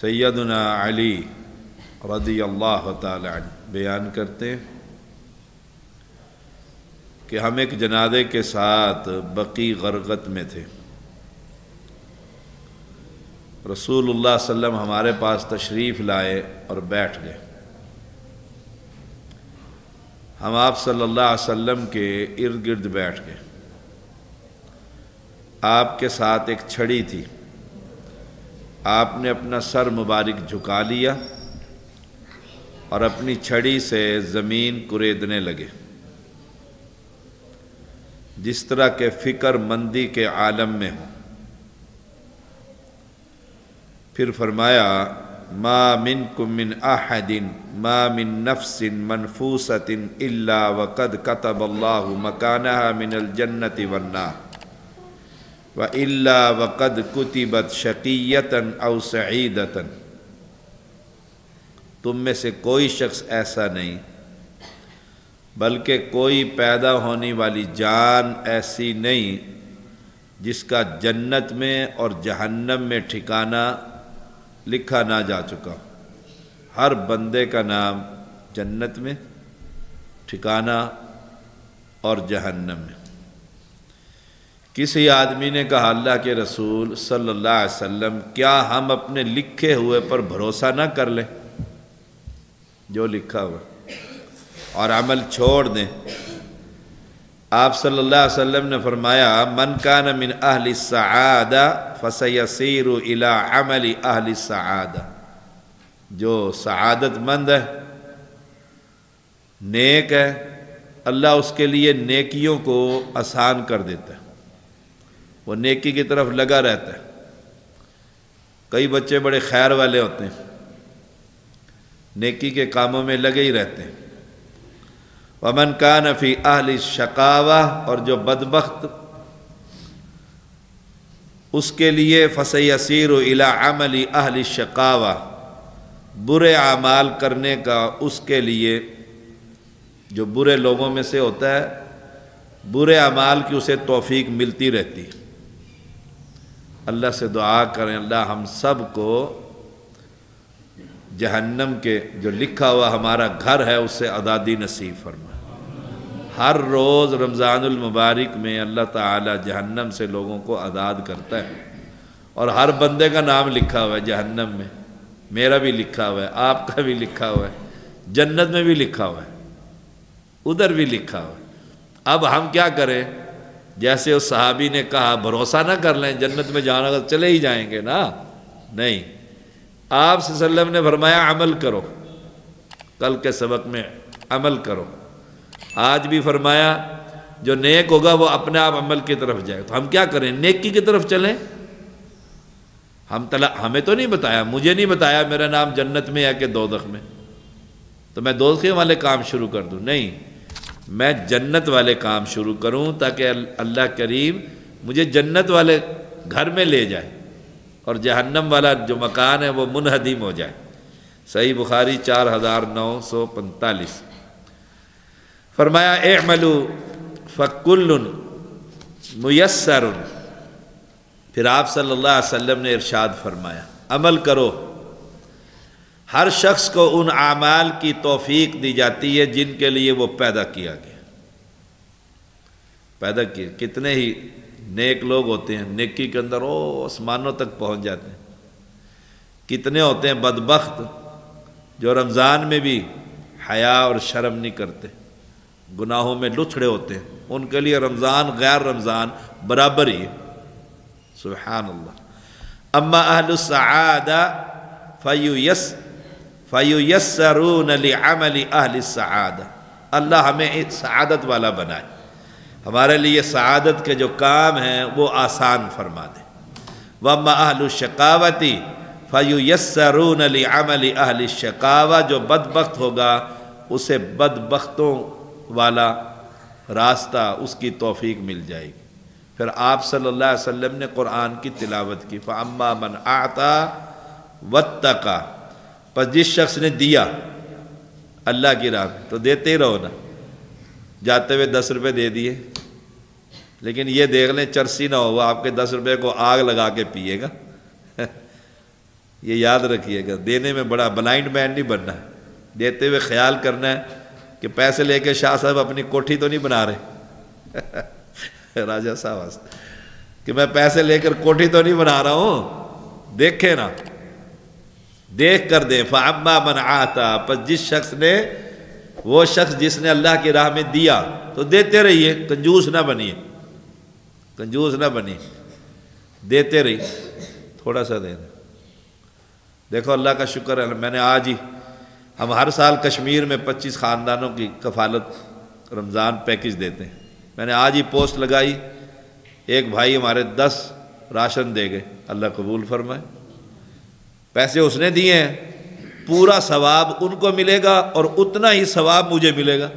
سیدنا علی رضی اللہ تعالی عنہ بیان کرتے ہیں کہ ہم ایک جنازے کے ساتھ بقیع غرقت میں تھے۔ رسول اللہ صلی اللہ علیہ وسلم ہمارے پاس تشریف لائے اور بیٹھ گئے۔ ہم آپ صلی اللہ علیہ وسلم کے ارد گرد بیٹھ گئے۔ آپ کے ساتھ ایک چھڑی تھی۔ آپ نے اپنا سر مبارک جھکا لیا اور اپنی چھڑی سے زمین کریدنے لگے، جس طرح کے فکر مندی کے عالم میں ہوں۔ پھر فرمایا ما منکم من احد ما من نفس منفوسۃ الا وقد كتب اللہ مکانہا من الجنۃ والنار وَإِلَّا وَقَدْ كُتِبَتْ شَقِيَّةً أَوْ سَعِيدَةً۔ تم میں سے کوئی شخص ایسا نہیں بلکہ کوئی پیدا ہونے والی جان ایسی نہیں جس کا جنت میں اور جہنم میں ٹھکانہ لکھا نہ جا چکا۔ ہر بندے کا نام جنت میں ٹھکانہ اور جہنم میں۔ کسی آدمی نے کہا اللہ کے رسول صلی اللہ علیہ وسلم کیا ہم اپنے لکھے ہوئے پر بھروسہ نہ کر لیں، جو لکھا ہوا، اور عمل چھوڑ دیں؟ آپ صلی اللہ علیہ وسلم نے فرمایا من کان من اہل السعادہ فسیسیر الی عمل اہل السعادہ۔ جو سعادت مند ہے، نیک ہے، اللہ اس کے لیے نیکیوں کو آسان کر دیتا ہے، وہ نیکی کی طرف لگا رہتا ہے۔ کئی بچے بڑے خیر والے ہوتے ہیں، نیکی کے کاموں میں لگے ہی رہتے ہیں۔ وَمَنْ كَانَ فِي أَهْلِ الشَّقَاوَةِ، اور جو بدبخت، اس کے لیے فَسَيَسِيرُ إِلَىٰ عَمَلِ أَهْلِ الشَّقَاوَةِ، برے اعمال کرنے کا اس کے لیے، جو برے لوگوں میں سے ہوتا ہے، برے اعمال کی اسے توفیق ملتی رہتی ہے۔ اللہ سے دعا کریں اللہ ہم سب کو جہنم کے جو لکھا ہوا ہمارا گھر ہے اس سے آزادی نصیب فرمائے۔ ہر روز رمضان المبارک میں اللہ تعالی جہنم سے لوگوں کو آزاد کرتا ہے، اور ہر بندے کا نام لکھا ہوا ہے جہنم میں۔ میرا بھی لکھا ہوا ہے، آپ کا بھی لکھا ہوا ہے، جنت میں بھی لکھا ہوا ہے، ادھر بھی لکھا ہوا ہے۔ اب ہم کیا کریں؟ جیسے اس صحابی نے کہا بھروسہ نہ کر لیں، جنت میں جانا تو چلے ہی جائیں گے نا، نہیں۔ آپ صلی اللہ علیہ وسلم نے فرمایا عمل کرو، کل کے سبق میں عمل کرو۔ آج بھی فرمایا جو نیک ہوگا وہ اپنے آپ عمل کی طرف جائے۔ تو ہم کیا کریں؟ نیکی کی طرف چلیں۔ ہمیں تو نہیں بتایا، مجھے نہیں بتایا میرا نام جنت میں ہے کہ دوزخ میں، تو میں دوزخ والے کام شروع کر دوں؟ نہیں، میں جنت والے کام شروع کروں تاکہ اللہ کریم مجھے جنت والے گھر میں لے جائے اور جہنم والا جو مکان ہے وہ منہدم ہو جائے۔ صحیح بخاری 4945۔ فرمایا اعملوا فکل میسر۔ پھر آپ صلی اللہ علیہ وسلم نے ارشاد فرمایا عمل کرو، ہر شخص کو ان اعمال کی توفیق دی جاتی ہے جن کے لیے وہ پیدا کیا گیا۔ پیدا کیا، کتنے ہی نیک لوگ ہوتے ہیں، نیکی کے اندر آسمانوں تک پہنچ جاتے ہیں۔ کتنے ہوتے ہیں بدبخت جو رمضان میں بھی حیا اور شرم نہیں کرتے، گناہوں میں لچھڑے ہوتے ہیں، ان کے لیے رمضان غیر رمضان برابر ہی ہے۔ سبحان اللہ۔ اما اہل السعادہ فَيُيَسَّرُونَ لِعَمَلِ أَهْلِ السَّعَادَةِ۔ اللہ ہمیں سعادت والا بنائے، ہمارے لیے سعادت کے جو کام ہیں وہ آسان فرما دے۔ وَأَمَّا أَهْلُ الشَّقَاوَةِ فَيُيَسَّرُونَ لِعَمَلِ أَهْلِ الشَّقَاوَةِ۔ جو بدبخت ہوگا اسے بدبختوں والا راستہ، اس کی توفیق مل جائے گی۔ پھر آپ صلی اللہ علیہ وسلم نے قرآن کی تلاوت کی فَأَمَّا مَنْ أَعْطَى وَاتَّقَى۔ پس جس شخص نے دیا اللہ کی راہ میں، تو دیتے ہی رہو نا، جاتے ہوئے 10 روپے دے دیے، لیکن یہ دیکھ لیں چرسی نہ ہو وہ آپ کے 10 روپے کو آگ لگا کے پیے گا۔ یہ یاد رکھیے گا، دینے میں بڑا بلائنڈ مین نہیں بننا ہے، دیتے ہوئے خیال کرنا ہے کہ پیسے لے کے شاہ صاحب اپنی کوٹھی تو نہیں بنا رہے راجہ صاحب واسطے کہ میں پیسے لے کر کوٹھی تو نہیں بنا رہا ہوں، دیکھیں نا، دیکھ کر دیں۔ فَأَمَّا مَنْ آتَا، پس جس شخص نے، وہ شخص جس نے اللہ کی راہ میں دیا تو دیتے رہیے، کنجوس نہ بنیے، کنجوس نہ بنیے، دیتے رہیے، تھوڑا سا دیں۔ دیکھو اللہ کا شکر ہے، میں نے آج ہی، ہم ہر سال کشمیر میں 25 خاندانوں کی کفالت رمضان پیکج دیتے ہیں، میں نے آج ہی پوسٹ لگائی، ایک بھائی ہمارے 10 راشن دے گئے، اللہ قبول فرمائے، پیسے اس نے دیے ہیں، پورا ثواب ان کو ملے گا اور اتنا ہی ثواب مجھے ملے گا،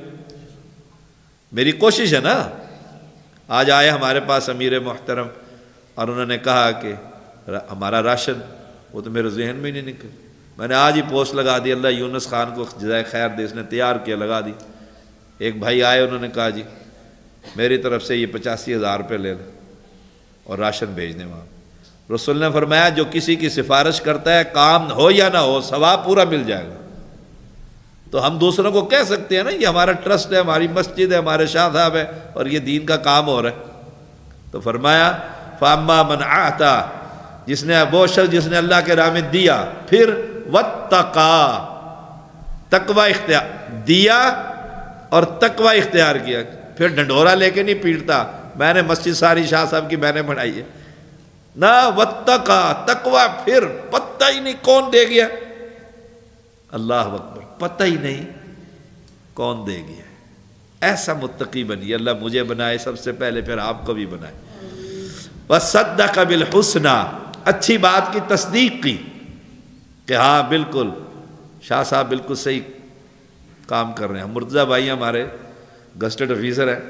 میری کوشش ہے نا۔ آج آئے ہمارے پاس امیر محترم اور انہوں نے کہا کہ ہمارا راشن، وہ تو میرے ذہن میں نہیں نکل، میں نے آج ہی پوسٹ لگا دی، اللہ یونس خان کو جزائے خیر دے، اس نے تیار کیا، لگا دی۔ ایک بھائی آئے، انہوں نے کہا جی میری طرف سے یہ 85,000 روپے لے لیں اور راشن بھیج دیں وہاں۔ رسول نے فرمایا جو کسی کی سفارش کرتا ہے، کام ہو یا نہ ہو، ثواب پورا مل جائے گا۔ تو ہم دوسروں کو کہہ سکتے ہیں نا یہ ہمارا ٹرسٹ ہے، ہماری مسجد ہے، ہمارے شاہ صاحب ہے اور یہ دین کا کام ہو رہا ہے۔ تو فرمایا فَأَمَّا مَنْ آتَا، جس نے، وہ شخص جس نے اللہ کے راہ میں دیا، پھر وَاتَّقَا، تقوی اختیار دیا اور تقوی اختیار کیا، پھر ڈنڈورا لے کے نہیں پیٹتا میں نے مسجد ساری شاہ صاحب کی میں نے بنائی ہے، نہ، وَاتَّقَا، تقوی، پھر پتہ ہی نہیں کون دے گیا، اللہ اکبر، پتہ ہی نہیں کون دے گیا، ایسا متقی بنیے، اللہ مجھے بنائے سب سے پہلے، پھر آپ کو بھی بنائے۔ وَصَدَّقَ بِالْحُسْنَى، اچھی بات کی تصدیق کی کہ ہاں بالکل شاہ صاحب بالکل صحیح کام کر رہے ہیں۔ مرتضیٰ بھائی ہمارے گزٹڈ آفیسر ہیں،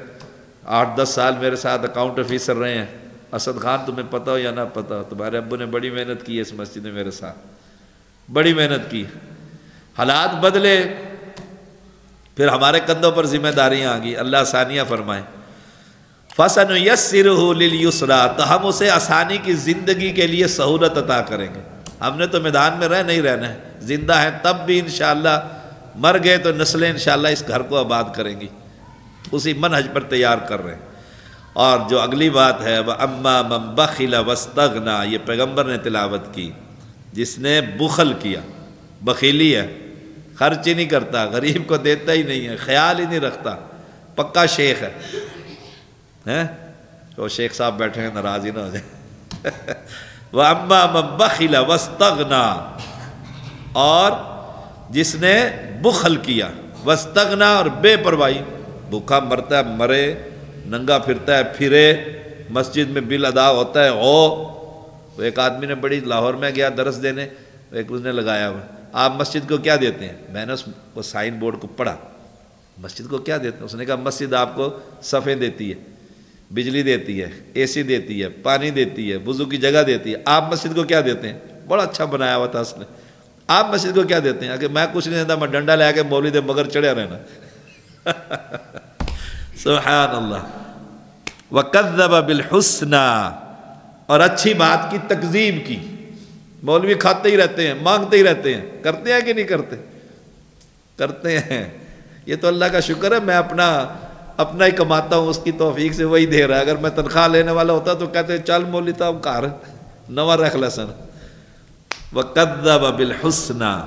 8-10 سال میرے ساتھ اکاؤنٹ آفیسر رہے ہیں۔ اسد خان تمہیں پتہ ہو یا نہ پتہ ہو، تمہارے ابو نے بڑی محنت کی ہے اس مسجد میں میرے ساتھ، بڑی محنت کی، حالات بدلے، پھر ہمارے کندھوں پر ذمہ داریاں آ گئی، اللہ آسانیاں فرمائیں۔ فَسَنُيَسِّرُهُ لِلْيُسْرَىٰ، تو ہم اسے آسانی کی زندگی کے لیے سہولت عطا کریں گے۔ ہم نے تو میدان میں نہیں رہنا ہے، زندہ ہیں تب بھی انشاءاللہ، مر گئے تو نسلیں انشاءاللہ اس گھر کو آباد کریں گی، اسی منہج پر تیار کر رہے ہیں۔ اور جو اگلی بات ہے وَأَمَّا مَنْ بَخِلَ وَاسْتَغْنَىٰ، یہ پیغمبر نے تلاوت کی، جس نے بخل کیا، بخیلی ہے، خرچ ہی نہیں کرتا، غریب کو دیتا ہی نہیں ہے، خیال ہی نہیں رکھتا، پکا شیخ ہے، وہ شیخ صاحب بیٹھے ہیں ناراض ہی نہ ہو جائے۔ وَأَمَّا مَنْ بَخِلَ وَاسْتَغْنَىٰ، اور جس نے بخل کیا، وَاسْتَغْنَىٰ، اور بے پرواہی، بھوکا مرتا ہے مرے، ننگا پھرتا ہے پھرے، مسجد میں بل ادا ہوتا ہے ہو۔ ایک آدمی نے بڑی، لاہور میں گیا درس دینے، ایک اس نے لگایا ہوا، آپ مسجد کو کیا دیتے ہیں؟ میں نے اس سائن بورڈ کو پڑھا، مسجد کو کیا دیتے ہیں؟ اس نے کہا مسجد آپ کو صفیں دیتی ہے، بجلی دیتی ہے، اے سی دیتی ہے، پانی دیتی ہے، وضو کی جگہ دیتی ہے، آپ مسجد کو کیا دیتے ہیں؟ بڑا اچھا بنایا ہوا تھا اس نے، آپ مسجد کو کیا دیتے ہیں؟ کہ میں کچھ نہیں دیتا، میں ڈنڈا لے کے مولوی دے مگر چڑھیا رہنا۔ سبحان اللہ۔ وَكَذَّبَ بِالْحُسْنَىٰ، اور اچھی بات کی تکذیب کی۔ مولوی کھاتے ہی رہتے ہیں، مانگتے ہی رہتے ہیں، کرتے ہیں کہ نہیں کرتے؟ کرتے ہیں۔ یہ تو اللہ کا شکر ہے، میں اپنا ہی کماتا ہوں، اس کی توفیق سے وہی دے رہا ہے۔ اگر میں تنخواہ لینے والا ہوتا تو کہتے چل مولوی صاحب گھر نواں رکھ لسن۔ وَكَذَّبَ بِالْحُسْنَىٰ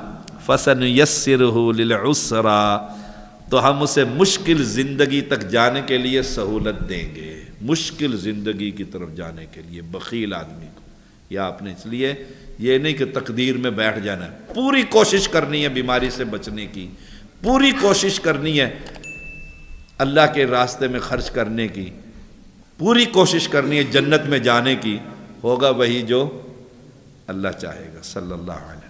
فَسَنُيَسِّرُهُ لِلْعُسْرَىٰ، تو ہم اسے مشکل زندگی تک جانے کے لیے سہولت دیں گے، مشکل زندگی کی طرف جانے کے لیے بخیل آدمی کو۔ یا آپ نے اس لیے یہ نہیں کہ تقدیر میں بیٹھ جانا ہے، پوری کوشش کرنی ہے بیماری سے بچنے کی، پوری کوشش کرنی ہے اللہ کے راستے میں خرچ کرنے کی، پوری کوشش کرنی ہے جنت میں جانے کی، ہوگا وہی جو اللہ چاہے گا۔ صلی اللہ علیہ